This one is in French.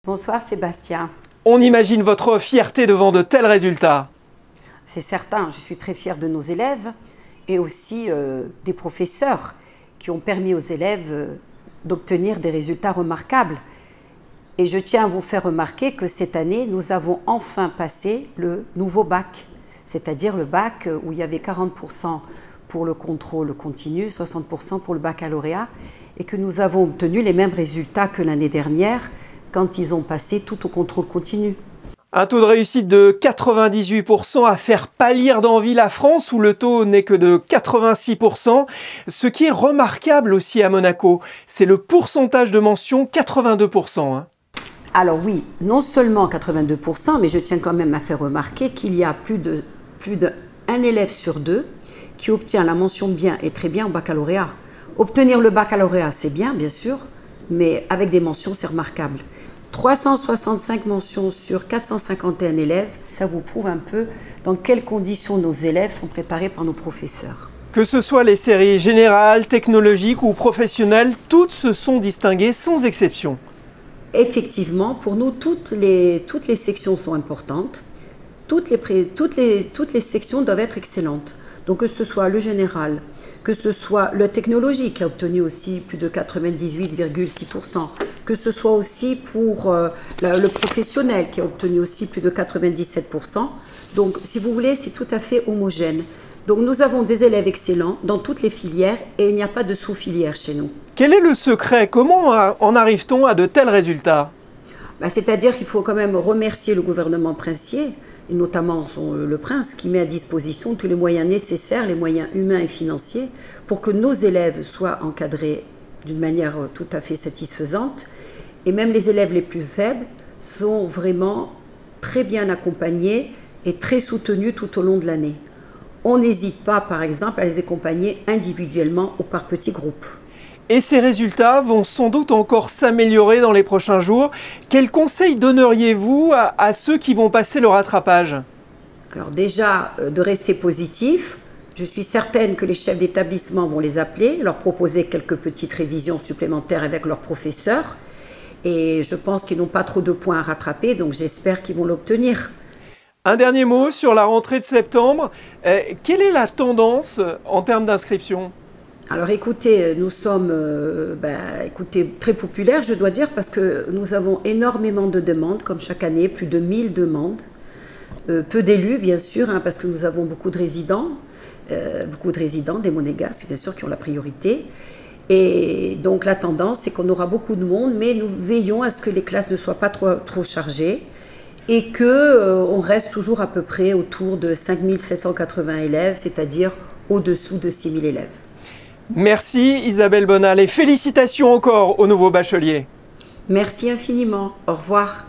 Bonsoir Sébastien. On imagine votre fierté devant de tels résultats. C'est certain, je suis très fière de nos élèves et aussi des professeurs qui ont permis aux élèves d'obtenir des résultats remarquables. Et je tiens à vous faire remarquer que cette année, nous avons enfin passé le nouveau bac, c'est-à-dire le bac où il y avait 40% pour le contrôle continu, 60% pour le baccalauréat, et que nous avons obtenu les mêmes résultats que l'année dernière quand ils ont passé tout au contrôle continu. Un taux de réussite de 98% à faire pâlir d'envie la France où le taux n'est que de 86%. Ce qui est remarquable aussi à Monaco, c'est le pourcentage de mention 82%. Alors oui, non seulement 82%, mais je tiens quand même à faire remarquer qu'il y a plus d'un élève sur deux qui obtient la mention bien et très bien au baccalauréat. Obtenir le baccalauréat, c'est bien, bien sûr, mais avec des mentions, c'est remarquable. 365 mentions sur 451 élèves, ça vous prouve un peu dans quelles conditions nos élèves sont préparés par nos professeurs. Que ce soit les séries générales, technologiques ou professionnelles, toutes se sont distinguées sans exception. Effectivement, pour nous, toutes les sections sont importantes. Toutes les sections doivent être excellentes. Donc que ce soit le général, que ce soit le technologique qui a obtenu aussi plus de 98,6%, que ce soit aussi pour le professionnel qui a obtenu aussi plus de 97%. Donc si vous voulez, c'est tout à fait homogène. Donc nous avons des élèves excellents dans toutes les filières et il n'y a pas de sous-filière chez nous. Quel est le secret? Comment en arrive-t-on à de tels résultats? C'est-à-dire qu'il faut quand même remercier le gouvernement princier, et notamment le prince, qui met à disposition tous les moyens nécessaires, les moyens humains et financiers, pour que nos élèves soient encadrés d'une manière tout à fait satisfaisante. Et même les élèves les plus faibles sont vraiment très bien accompagnés et très soutenus tout au long de l'année. On n'hésite pas, par exemple, à les accompagner individuellement ou par petits groupes. Et ces résultats vont sans doute encore s'améliorer dans les prochains jours. Quels conseils donneriez-vous à ceux qui vont passer le rattrapage? Alors déjà, de rester positif. Je suis certaine que les chefs d'établissement vont les appeler, leur proposer quelques petites révisions supplémentaires avec leurs professeurs. Et je pense qu'ils n'ont pas trop de points à rattraper, donc j'espère qu'ils vont l'obtenir. Un dernier mot sur la rentrée de septembre. Quelle est la tendance en termes d'inscription? Alors écoutez, nous sommes très populaires, je dois dire, parce que nous avons énormément de demandes, comme chaque année, plus de 1000 demandes. Peu d'élus, bien sûr, parce que nous avons beaucoup de résidents, des monégasques, bien sûr, qui ont la priorité. Et donc la tendance, c'est qu'on aura beaucoup de monde, mais nous veillons à ce que les classes ne soient pas trop chargées et qu'on reste toujours à peu près autour de 5780 élèves, c'est-à-dire au-dessous de 6000 élèves. Merci Isabelle Bonal et félicitations encore aux nouveaux bacheliers. Merci infiniment. Au revoir.